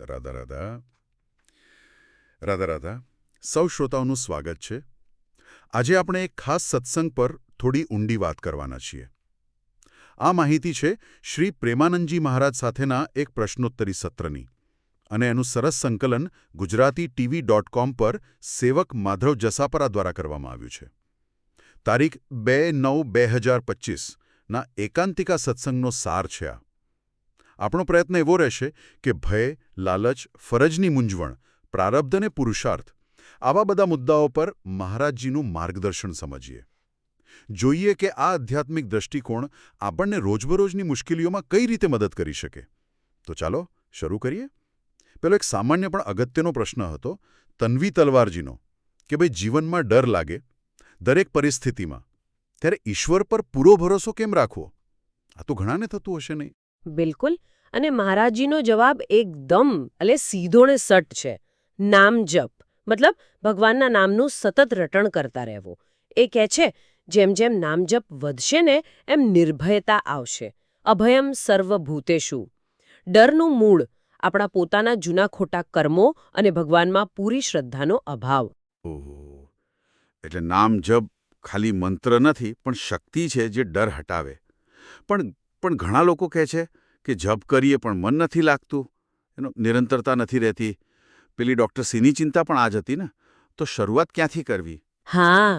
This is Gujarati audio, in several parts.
રાધા રાધા રાધા રાધા સૌ શ્રોતાઓનું સ્વાગત છે. આજે આપણે એક ખાસ સત્સંગ પર થોડી ઊંડી વાત કરવાના છીએ. આ માહિતી છે શ્રી પ્રેમાનંદજી મહારાજ સાથેના એક પ્રશ્નોત્તરી સત્રની અને એનું સરસ સંકલન gujarati.tv.com પર સેવક માધવ જસાપરા દ્વારા કરવામાં આવ્યું છે. તારીખ 2/9/2025 ના એકાંતિકા સત્સંગનો સાર છે આ. આપણો પ્રયત્ન એવો રહેશે કે ભય, લાલચ, ફરજની મૂંઝવણ, પ્રારબ્ધ અને પુરુષાર્થ આવા બધા મુદ્દાઓ પર મહારાજજીનું માર્ગદર્શન સમજીએ. જોઈએ કે આ આધ્યાત્મિક દ્રષ્ટિકોણ આપણને રોજબરોજની મુશ્કેલીઓમાં કઈ રીતે મદદ કરી શકે. તો ચાલો શરૂ કરીએ. પેલો એક સામાન્ય પણ અગત્યનો પ્રશ્ન હતો તન્વી તલવારજીનો કે ભાઈ જીવનમાં ડર લાગે દરેક પરિસ્થિતિમાં, ત્યારે ઈશ્વર પર પૂરો ભરોસો કેમ રાખવો? આ તો ઘણાને થતું હશે નહીં? બિલકુલ. અને મહારાજજીનો જવાબ એકદમ સીધો ને સટ છે. નામ જપ, મતલબ ભગવાનના નામનું સતત રટણ કરતા રહેવું. એ કહે છે જેમ જેમ નામ જપ વધશે ને એમ નિર્ભયતા આવશે. અભયમ સર્વભૂતેષુ. ડરનું મૂળ આપણા પોતાના જૂના ખોટા કર્મો અને ભગવાનમાં પૂરી શ્રદ્ધાનો અભાવ. ઓહો, એટલે નામ જપ ખાલી મંત્ર નથી પણ શક્તિ છે જે ડર હટાવે. પણ ઘણા લોકો કહે છે કે જપ કરીએ પણ મન નથી લાગતું, એનો નિરંતરતા નથી રહેતી. પેલી ડૉક્ટર સીની ચિંતા પણ આ જ હતી ને. તો શરૂઆત ક્યાંથી કરવી? હા,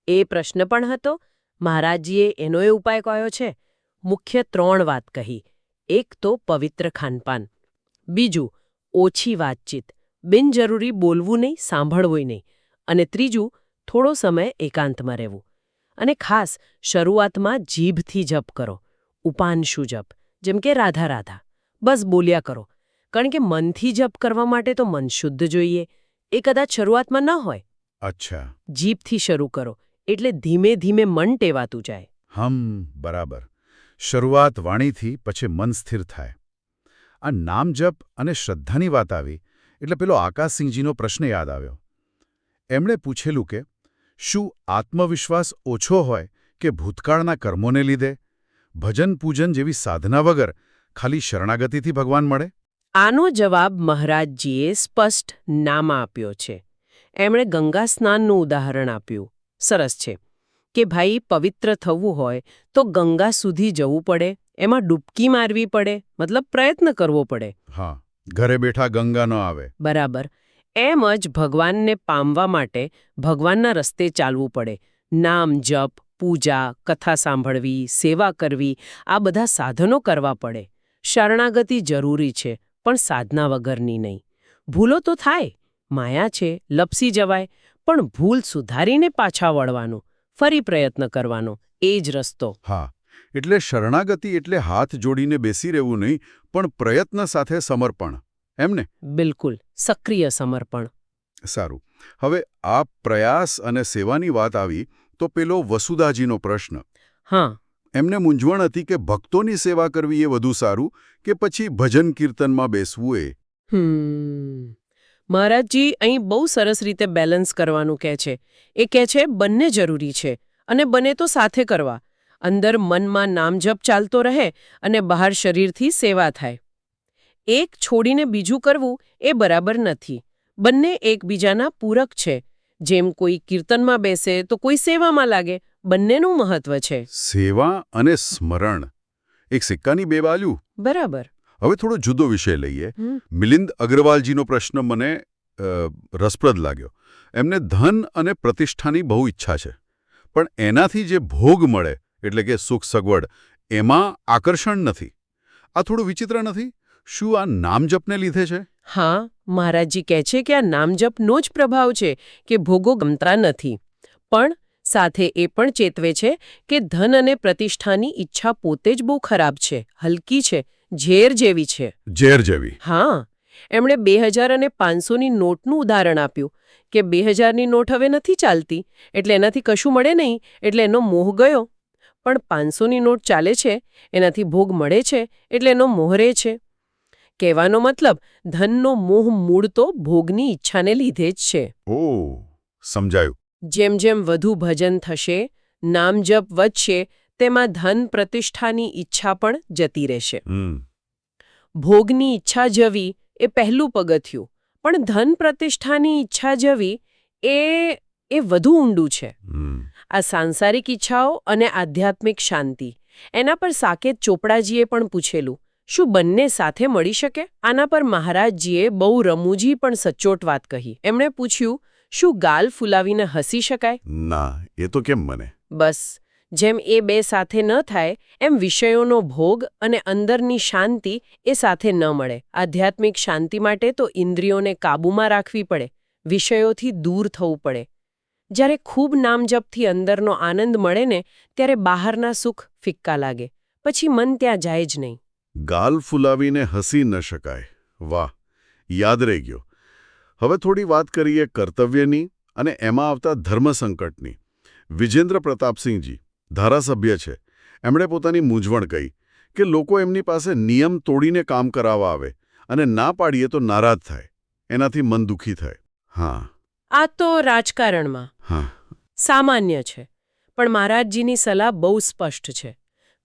એ પ્રશ્ન પણ હતો. મહારાજજીએ એનો ઉપાય કયો છે. મુખ્ય 3 વાત કહી. એક તો પવિત્ર ખાનપાન, બીજું ઓછી વાતચીત, બિનજરૂરી બોલવું નહીં, સાંભળવું નહીં, અને ત્રીજું થોડો સમય એકાંતમાં રહેવું. અને ખાસ શરૂઆતમાં જીભથી જપ કરો. ઉપાંશુ જપ, જેમ કે રાધા રાધા, બસ બોલ્યા કરો. કારણ કે મનથી જપ કરવા માટે તો મન શુદ્ધ જોઈએ. એ કદાચ શરૂઆતમાં ન હોય. અચ્છા. જીભથી શરૂ કરો એટલે ધીમે ધીમે મન ટેવાતું જાય. બરાબર. શરૂઆત વાણીથી, પછી મન સ્થિર થાય. આ નામ જપ અને શ્રદ્ધાની વાત આવી એટલે પેલો આકાશસિંહજીનો પ્રશ્ન યાદ આવ્યો. એમણે પૂછેલું કે શું આત્મવિશ્વાસ ઓછો હોય કે ભૂતકાળના કર્મોને લીધે ભજન પૂજન જેવી સાધના વગર ખાલી શરણાગતિથી ભગવાન મળે? આનો જવાબ મહારાજજીએ સ્પષ્ટ નામાં આપ્યો છે. એમણે ગંગા સ્નાનનું ઉદાહરણ આપ્યું. સરસ છે કે ભાઈ પવિત્ર થવું હોય તો ગંગા સુધી જવું પડે, એમાં ડૂબકી મારવી પડે, મતલબ પ્રયત્ન કરવો પડે. હા, ઘરે બેઠા ગંગા ન આવે. બરાબર. એમ જ ભગવાનને પામવા માટે ભગવાનના રસ્તે ચાલવું પડે. નામ જપ, પૂજા, કથા સાંભળવી, સેવા કરવી, આ બધા સાધનો કરવા પડે. શરણાગતિ જરૂરી છે પણ સાધના વગરની નહીં. ભૂલો તો થાય, માયા છે, લપસી જવાય, પણ ભૂલ સુધારીને પાછા વળવાનું, ફરી પ્રયત્ન કરવાનો, એ જ રસ્તો. હા, એટલે શરણાગતિ એટલે હાથ જોડીને બેસી રહેવું નહીં, પણ પ્રયત્ન સાથે સમર્પણ, એમને? બિલકુલ, સક્રિય સમર્પણ. સારું. હવે આ પ્રયાસ અને સેવાની વાત આવી તો પેલો વસુદાજીનો પ્રશ્ન. હા. એમને મૂંઝવણ હતી કે ભક્તોની સેવા કરવી એ વધુ સારું કે પછી ભજન કીર્તનમાં બેસવું એ? મહારાજજી અહીં બહુ સરસ રીતે બેલેન્સ કરવાનું કહે છે. એ કહે છે બંને જરૂરી છે અને બને તો સાથે કરવા. અંદર મનમાં નામજપ ચાલતો રહે અને બહાર શરીરથી સેવા થાય. એક છોડીને બીજું કરવું એ બરાબર નથી. બંને એકબીજાના પૂરક છે. જેમ કોઈ કીર્તનમાં બેસે તો કોઈ સેવામાં લાગે. બંનેનું મહત્વ છે. સેવા અને સ્મરણ એક સિક્કાની 2 બાજુ. બરાબર. હવે થોડો જુદો વિષય લઈએ. મિલિંદ અગ્રવાલજીનો પ્રશ્ન મને રસપ્રદ લાગ્યો. એમને ધન અને પ્રતિષ્ઠાની બહુ ઈચ્છા છે, પણ એનાથી જે ભોગ મળે એટલે કે સુખ સગવડ, એમાં આકર્ષણ નથી. આ થોડું વિચિત્ર નથી? શું આ નામજપને લીધે છે? હા, મહારાજજી કહે છે કે આ નામજપનો જ પ્રભાવ છે કે ભોગો ગમતા નથી. પણ સાથે એ પણ ચેતવે છે કે ધન અને પ્રતિષ્ઠાની ઈચ્છા પોતે જ બહુ ખરાબ છે, હલકી છે, ઝેર જેવી છે. ઝેર જેવી? હા. એમણે 2000 અને 500ની નોટનું ઉદાહરણ આપ્યું કે 2000ની નોટ હવે નથી ચાલતી એટલે એનાથી કશું મળે નહીં, એટલે એનો મોહ ગયો. પણ 500ની નોટ ચાલે છે, એનાથી ભોગ મળે છે એટલે એનો મોહ રહે છે. કહેવાનો મતલબ ધનનો મોહ મૂળ તો ભોગની ઈચ્છાને લીધે જ છે. ઓહ, સમજાયું. જેમ જેમ વધુ ભજન થશે, નામજપ વધશે, તેમાં ધન પ્રતિષ્ઠાની ઈચ્છા પણ જતી રહેશે. ભોગની ઈચ્છા જવી એ પહેલું પગથિયું, પણ ધન પ્રતિષ્ઠાની ઈચ્છા જવી એ વધુ ઊંડું છે. આ સાંસારિક ઈચ્છાઓ અને આધ્યાત્મિક શાંતિ, એના પર સાકેત ચોપડાજીએ પણ પૂછેલું, શું બંને સાથે મળી શકે? આના પર મહારાજજીએ બહુ રમૂજી પણ સચોટ વાત કહી. એમણે પૂછ્યું, શું ગાલ ફૂલાવીને હસી શકાય? ના, એ તો કેમ બને? બસ, જેમ એ બે સાથે ન થાય એમ વિષયોનો ભોગ અને અંદરની શાંતિ એ સાથે ન મળે. આધ્યાત્મિક શાંતિ માટે તો ઇન્દ્રિયોને કાબૂમાં રાખવી પડે, વિષયોથી દૂર થવું પડે. જ્યારે ખૂબ નામજપથી અંદરનો આનંદ મળે ને ત્યારે બહારના સુખ ફિક્કા લાગે, પછી મન ત્યાં જાય જ નહીં. ગાલ ફૂલાવીને હસી ન શકાય. વાહ, યાદ રહી ગયો. હવે થોડી વાત કરીએ કર્તવ્યની અને એમાં આવતા ધર્મસંકટની. વિજેન્દ્ર પ્રતાપસિંહજી ધારાસભ્ય છે. એમણે પોતાની મૂંઝવણ કહી કે લોકો એમની પાસે નિયમ તોડીને કામ કરાવવા આવે અને ના પાડીએ તો નારાજ થાય, એનાથી મન દુઃખી થાય. હા, આ તો રાજકારણમાં હા, સામાન્ય છે, પણ મહારાજજીની સલાહ બહુ સ્પષ્ટ છે.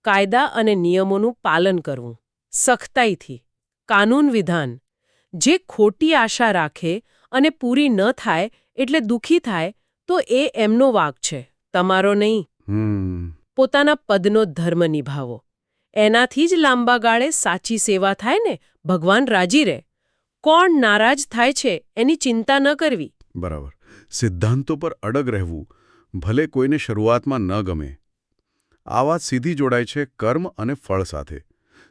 કાયદા અને નિયમોનું પાલન કરવું, સખ્તાઈથી, કાનૂન વિધાન. જે ખોટી આશા રાખે અને પૂરી ન થાય એટલે દુઃખી થાય તો એ એમનો વાંક છે, તમારો નહીં. પોતાના પદનો ધર્મ નિભાવો, એનાથી જ લાંબા ગાળે સાચી સેવા થાય ને ભગવાન રાજી રહે. કોણ નારાજ થાય છે એની ચિંતા ન કરવી. બરાબર. સિદ્ધાંતો પર અડગ રહેવું, ભલે કોઈને શરૂઆતમાં ન ગમે. આ વાત સીધી જોડાય છે કર્મ અને ફળ સાથે.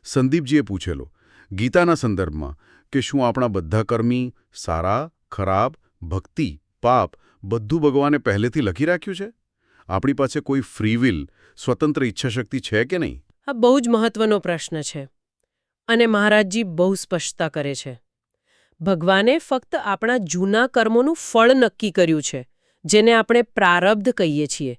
સંદીપજીએ પૂછેલો ગીતાના સંદર્ભમાં કે શું આપણા બધા કર્મી, સારા, ખરાબ, ભક્તિ, પાપ બધું ભગવાને પહેલેથી લખી રાખ્યું છે? આપણી પાસે કોઈ ફ્રી વિલ, સ્વતંત્ર ઈચ્છાશક્તિ છે કે નહીં? આ બહુ જ મહત્વનો પ્રશ્ન છે અને મહારાજજી બહુ સ્પષ્ટતા કરે છે. ભગવાને ફક્ત આપણા જૂના કર્મોનું ફળ નક્કી કર્યું છે, જેને આપણે પ્રારબ્ધ કહીએ છીએ,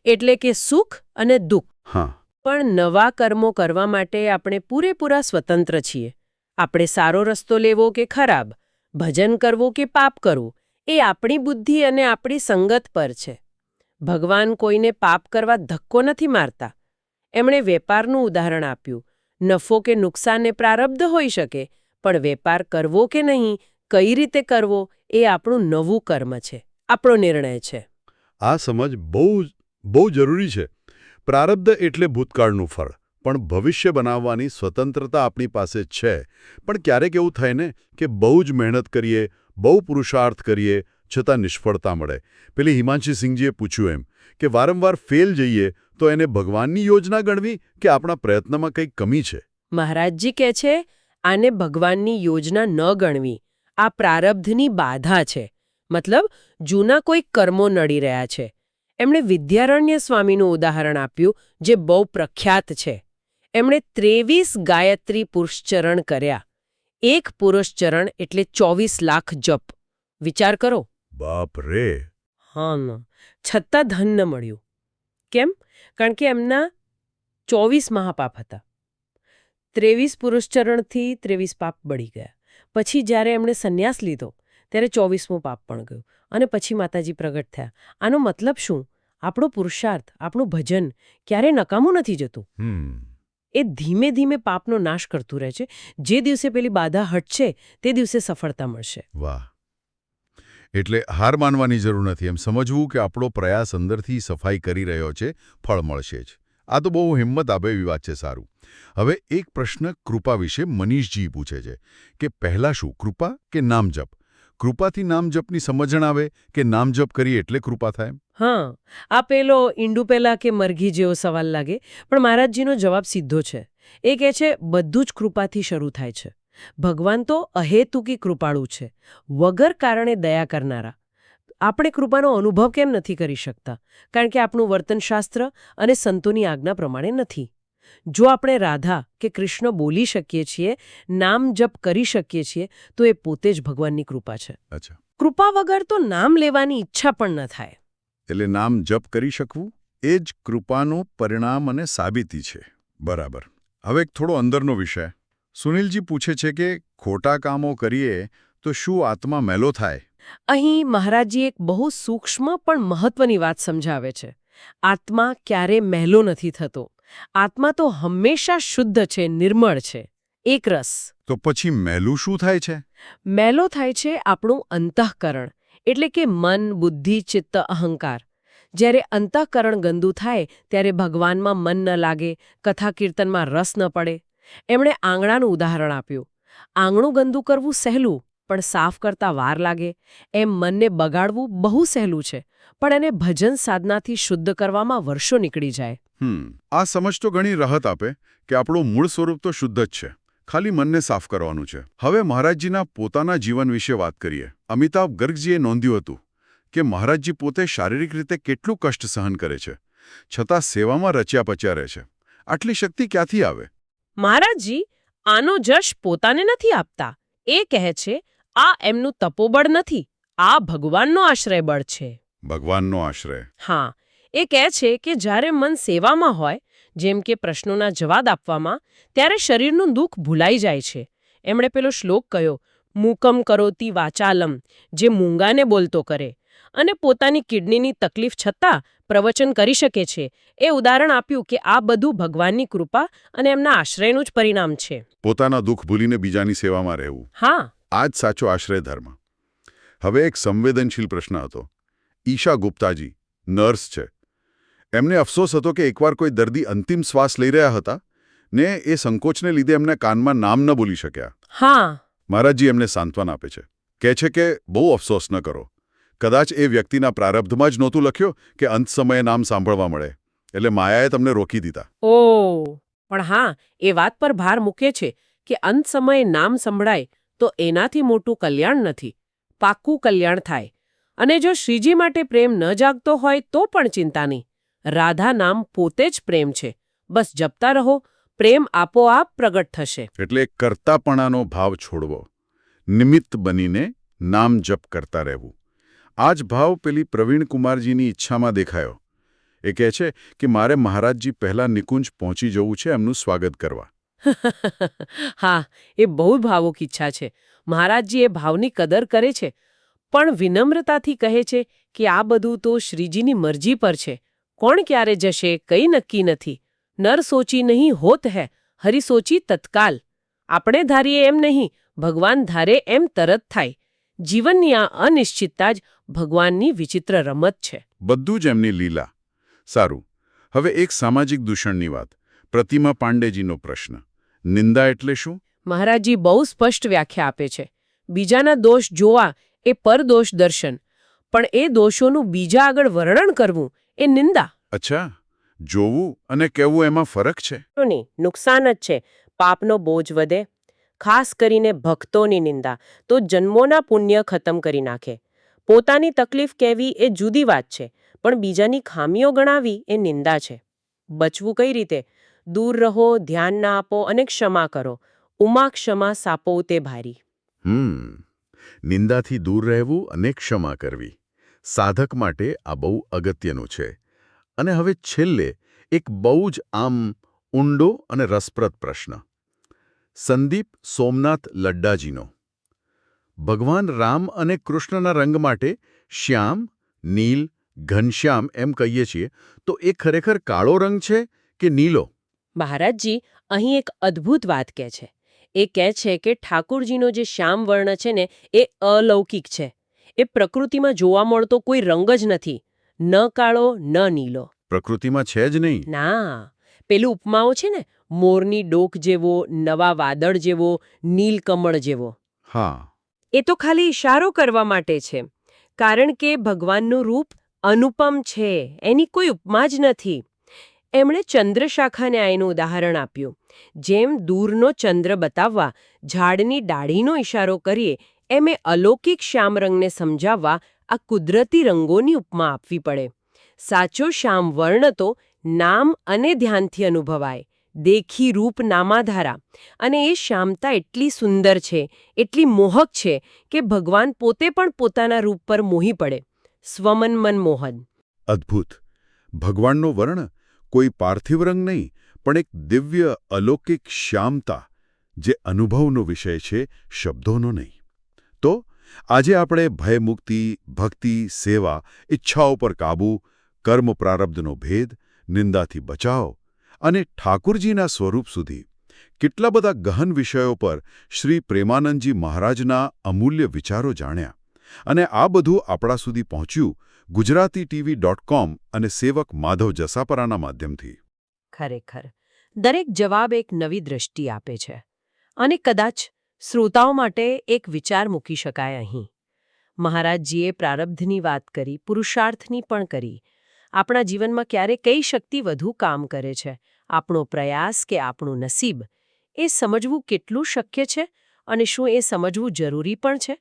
એટલે કે સુખ અને દુઃખ. હા, પણ નવા કર્મો કરવા માટે આપણે પૂરેપૂરા સ્વતંત્ર છીએ. આપણે સારો રસ્તો લેવો કે ખરાબ, ભજન કરવું કે પાપ કરવું, એ આપણી બુદ્ધિ અને આપણી સંગત પર છે. ભગવાન કોઈને પાપ કરવા ધક્કો નથી મારતા. એમણે વેપારનું ઉદાહરણ આપ્યું. નફો કે નુકસાન એ પ્રારબ્ધ હોઈ શકે, પણ વેપાર કરવો કે નહીં, કઈ રીતે કરવો, એ આપણું નવું કર્મ છે, આપણો નિર્ણય છે. આ સમજ બહુ જરૂરી છે. પ્રારબ્ધ એટલે ભૂતકાળનું ફળ, પણ ભવિષ્ય બનાવવાની સ્વતંત્રતા આપણી પાસે છે. પણ ક્યારેક એવું થાય ને કે બહુ જ મહેનત કરીએ, બહુ પુરુષાર્થ કરીએ, છતાં નિષ્ફળતા મળે. પેલી હિમાંશી સિંઘજીએ પૂછ્યું એમ કે વારંવાર ફેલ જઈએ તો એને ભગવાનની યોજના ગણવી કે આપણા પ્રયત્નમાં કંઈક કમી છે? મહારાજજી કહે છે, આને ભગવાનની યોજના ન ગણવી, આ પ્રારબ્ધની બાધા છે. મતલબ જૂના કોઈ કર્મો નડી રહ્યા છે. એમણે વિદ્યારણ્ય સ્વામીનું ઉદાહરણ આપ્યું, જે બહુ પ્રખ્યાત છે. એમણે 23 ગાયત્રી પુરુષચરણ કર્યા. એક પુરુષચરણ એટલે 24 લાખ જપ. વિચાર કરો. બાપ રે! હા, છતાં ધન ન મળ્યું. કેમ? કારણ કે એમના 24 મહાપાપ હતા. 23 પુરુષચરણથી 23 પાપ બળી ગયા. પછી જ્યારે એમણે સંન્યાસ લીધો ત્યારે 24મું પાપ પણ ગયું અને પછી માતાજી પ્રગટ થયા. આનો મતલબ શું? આપણો પુરુષાર્થ, આપણું ભજન ક્યારે નકામું નથી જતું. એ ધીમે ધીમે પાપનો નાશ કરતું રહે છે. જે દિવસે પેલી બાધા હટશે તે દિવસે સફળતા મળશે. વાહ! એટલે હાર માનવાની જરૂર નથી, એમ સમજવું કે આપણો પ્રયાસ અંદરથી સફાઈ કરી રહ્યો છે, ફળ મળશે જ. આ તો બહુ હિંમત આપે એવી વાત છે. સારું. હવે એક પ્રશ્ન કૃપા વિશે મનીષજી પૂછે છે કે પહેલાં શું, કૃપા કે નામજપ? કૃપાથી નામજપની સમજણ આવે કે નામજપ કરીએ એટલે કૃપા થાય? હા, આ પેલો ઈંડુપેલા કે મરઘી જેવો સવાલ લાગે, પણ મહારાજજીનો જવાબ સીધો છે. એ કહે છે બધું જ કૃપાથી શરૂ થાય છે. ભગવાન તો અહેતુકી કૃપાળુ છે, વગર કારણે દયા કરનારા. આપણે કૃપાનો અનુભવ કેમ નથી કરી શકતા? કારણ કે આપણું વર્તનશાસ્ત્ર અને સંતોની આજ્ઞા પ્રમાણે નથી. જો આપણે રાધા કે કૃષ્ણ બોલી શકીએ છીએ, નામ જપ કરી શકીએ છીએ, તો એ પોતે જ ભગવાનની કૃપા છે. અચ્છા. કૃપા વગર તો નામ લેવાની ઈચ્છા પણ ન થાય. એટલે નામ જપ કરી શકવું એ જ કૃપાનું પરિણામ અને સાબિતી છે. બરાબર. હવે એક થોડો અંદરનો વિષય. સુનિલજી પૂછે છે કે ખોટા કામો કરીએ તો શું આત્મા મેલો થાય? અહીં મહારાજજી એક બહુ સૂક્ષ્મ પણ મહત્વની વાત સમજાવે છે. આત્મા ક્યારે મહેલો નથી થતો. આત્મા તો હંમેશા શુદ્ધ છે, નિર્મળ છે. એક રસ. તો પછી મેલું શું થાય છે? મેલો થાય છે આપણું અંતઃકરણ, એટલે કે મન, બુદ્ધિ, ચિત્ત, અહંકાર. જ્યારે અંતઃકરણ ગંદુ થાય ત્યારે ભગવાનમાં મન ન લાગે, કથા કીર્તનમાં રસ ન પડે. એમણે આંગણાનું ઉદાહરણ આપ્યું. આંગણું ગંદુ કરવું સહેલું, પણ સાફ કરતા વાર લાગે. એમ મનને બગાડવું બહુ સહેલું છે, પણ એને ભજન સાધનાથી શુદ્ધ કરવામાં વર્ષો નીકળી જાય. આ સમજ તો ઘણી રાહત આપે કે આપણું મૂળ સ્વરૂપ તો શુદ્ધ જ છે, ખાલી મનને સાફ કરવાનું છે. હવે મહારાજજીના પોતાના જીવન વિશે વાત કરીએ. અમિતાભ ગર્ગજીએ નોંધ્યું હતું કે મહારાજજી પોતે શારીરિક રીતે કેટલું કષ્ટ સહન કરે છે, છતાં સેવામાં રચ્યા પચ્યા રહે છે. આટલી શક્તિ ક્યાંથી આવે? મહારાજજી આનો જશ પોતાને નથી આપતા. એ કહે છે આ એમનું તપોબળ નથી, આ ભગવાનનો આશ્રય બળ છે. ભગવાનનો આશ્રય. હા, એ કહે છે કે જ્યારે મન સેવામાં હોય, જેમ કે પ્રશ્નોના જવાબ આપવામાં, ત્યારે શરીરનું દુઃખ ભૂલાઈ જાય છે. એમણે પેલો શ્લોક કહ્યો, મૂકમ કરોતિ વાચાલમ, જે મૂંગાને બોલતો કરે અને પોતાની કિડનીની તકલીફ છતાં પ્રવચન કરી શકે છે. એ ઉદાહરણ આપ્યું કે આ બધું ભગવાનની કૃપા અને એમના આશ્રયનું જ પરિણામ છે. પોતાના દુઃખ ભૂલીને બીજાની સેવામાં રહેવું. હા, આ જ સાચો આશ્રય ધર્મ. હવે એક સંવેદનશીલ પ્રશ્ન હતો. ઈશા ગુપ્તાજી નર્સ છે. એમને અફસોસ હતો કે એકવાર કોઈ દર્દી અંતિમ શ્વાસ લઈ રહ્યા હતા ને એ સંકોચને લીધે એમને કાનમાં નામ ન બોલી શક્યા. હા, મહારાજજી એમને સાંત્વન આપે છે. કહે છે કે બહુ અફસોસ ન કરો. કદાચ એ વ્યક્તિના પ્રારબ્ધમાં જ નહોતું લખ્યો કે અંત સમયે નામ સાંભળવા મળે, એટલે માયાએ તમને રોકી દીધા. પણ હા, એ વાત પર ભાર મૂકે છે કે અંત સમયે નામ સંભળાય તો એનાથી મોટું કલ્યાણ નથી. પાક્કું કલ્યાણ થાય. અને જો શ્રીજી માટે પ્રેમ ન જાગતો હોય તો પણ ચિંતા નહીં. રાધા નામ પોતે જ પ્રેમ છે. બસ જપતા રહો, પ્રેમ આપોઆપ પ્રગટ થશે. એટલે કર્તાપણાનો ભાવ છોડવો, નિમિત્ત બનીને નામ જપ કરતા રહેવું. આ જ ભાવ પેલી પ્રવીણકુમારજીની ઈચ્છામાં દેખાયો. એ કહે છે કે મારે મહારાજજી પહેલાં નિકુંજ પહોંચી જવું છે એમનું સ્વાગત કરવા. હા, એ બહુ ભાવુક ઈચ્છા છે. મહારાજજી એ ભાવની કદર કરે છે, પણ વિનમ્રતાથી કહે છે કે આ બધું તો શ્રીજીની મરજી પર છે. કોણ ક્યારે જશે કંઈ નક્કી નથી. નર સોચી નહીં હોત હૈ, હરિ સોચી તત્કાલ. આપણે ધારીએ એમ નહીં, ભગવાન ધારે એમ તરત થાય. જીવનની આ અનિશ્ચિતતા જ ભગવાનની વિચિત્ર રમત છે. બધું જ એમની લીલા. સારું, હવે એક સામાજિક દૂષણની વાત. પ્રતિમા પાંડેજીનો પ્રશ્ન. નિંદા એટલે શું? મહારાજજી બહુ સ્પષ્ટ વ્યાખ્યા આપે છે. બીજાના દોષ જોવા એ પરદોષ દર્શન, પણ એ દોષોનું બીજા આગળ વર્ણન કરવું એ નિંદા. અચ્છા, જોવું અને કહેવું એમાં ફરક છે? નુકસાન જ છે. પાપનો બોજ વધે. ખાસ કરીને ભક્તોની નિંદા તો જન્મોના પુણ્ય ખતમ કરી નાખે. પોતાની તકલીફ કહેવી એ જુદી વાત છે, પણ બીજાની ખામીઓ ગણાવી એ નિંદા છે. બચવું કઈ રીતે? દૂર રહો, ધ્યાન ના આપો અને ક્ષમા કરો. ઉમા ક્ષમા સાપો તે ભારી. નિંદાથી દૂર રહેવું અને ક્ષમા કરવી. સાધક માટે આ બહુ અગત્યનું છે. અને હવે છેલ્લે એક બહુ જ આમ ઊંડો અને રસપ્રદ પ્રશ્ન. સંદીપ સોમનાથ લડ્ડાજીનો. ભગવાન રામ અને કૃષ્ણના રંગ માટે શ્યામ, નીલ, ઘનશ્યામ એમ કહીએ છીએ, તો એ ખરેખર કાળો રંગ છે કે નીલો? મહારાજજી અહીં એક અદ્ભુત વાત કહે છે. એ કહે છે કે ઠાકુરજીનો જે શ્યામ વર્ણ છે ને એ અલૌકિક છે. એ પ્રકૃતિમાં જોવા મળતો કોઈ રંગ જ નથી. ન કાળો ન નીલો. પ્રકૃતિમાં છે જ નહીં? ના. પેલું ઉપમાઓ છે ને, મોરની ડોક જેવો, નવા વાદળ જેવો, નીલકમળ જેવો. હા. એ તો ખાલી ઇશારો કરવા માટે છે. કારણ કે ભગવાનનું રૂપ અનુપમ છે, એની કોઈ ઉપમા જ નથી. એમણે ચંદ્રશાખા ન્યાયનું ઉદાહરણ આપ્યું. જેમ દૂરનો ચંદ્ર બતાવવા ઝાડની ડાળીનો ઇશારો કરીએ, એમ એ અલૌકિક શ્યામ રંગને સમજાવવા આ કુદરતી રંગોની ઉપમા આપવી પડે. સાચો શ્યામ વર્ણ તો નામ અને ધ્યાનથી અનુભવાય. દેખી રૂપ નામાધારા. અને એ શ્યામતા એટલી સુંદર છે, એટલી મોહક છે કે ભગવાન પોતે પણ પોતાના રૂપ પર મોહી પડે. સ્વમન મન મોહન. અદ્ભુત. ભગવાનનો વર્ણ કોઈ પાર્થિવ રંગ નહીં, પણ એક દિવ્ય અલૌકિક શ્યામતા, જે અનુભવનો વિષય છે, શબ્દોનો નહીં. તો આજે આપણે ભયમુક્તિ, ભક્તિ, સેવા, ઈચ્છાઓ પર કાબૂ, કર્મ પ્રારબ્ધનો ભેદ, નિંદાથી બચાવ અને ઠાકુરજીના સ્વરૂપ સુધી કેટલા બધા ગહન વિષયો પર શ્રી પ્રેમાનંદજી મહારાજના અમૂલ્ય વિચારો જાણ્યા. અને આ બધું આપણા સુધી પહોંચ્યું ગુજરાતીTV.com અને સેવક માધવ જસાપરાના માધ્યમથી. ખરેખર દરેક જવાબ એક નવી દ્રષ્ટિ આપે છે. અને કદાચ શ્રોતાઓ માટે એક વિચાર મૂકી શકાય અહીં. મહારાજજીએ પ્રારબ્ધની વાત કરી, પુરુષાર્થની પણ કરી. આપણા જીવનમાં ક્યારે કઈ શક્તિ વધુ કામ કરે છે, આપણો પ્રયાસ કે આપણું નસીબ, એ સમજવું કેટલું શક્ય છે અને શું એ સમજવું જરૂરી પણ છે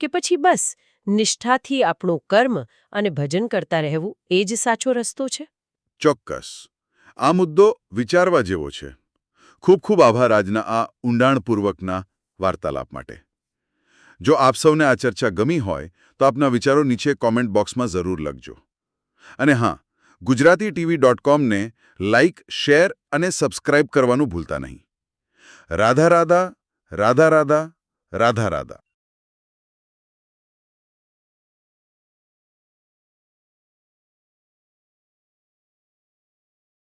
કે પછી બસ નિષ્ઠાથી આપણું કર્મ અને ભજન કરતા રહેવું એ જ સાચો રસ્તો છે? ચોક્કસ. આ મુદ્દો વિચારવા જેવો છે. ખૂબ ખૂબ આભાર આજના આ ઊંડાણપૂર્વકના વાર્તાલાપ માટે. જો આપ સૌને આ ચર્ચા ગમી હોય તો આપના વિચારો નીચે કોમેન્ટ બોક્સમાં જરૂર લખજો. અને હા, ગુજરાતીTV.com ને લાઇક, શેર અને સબસ્ક્રાઇબ કરવાનું ભૂલતા નહીં. રાધા રાધા, રાધા રાધા, રાધા રાધા.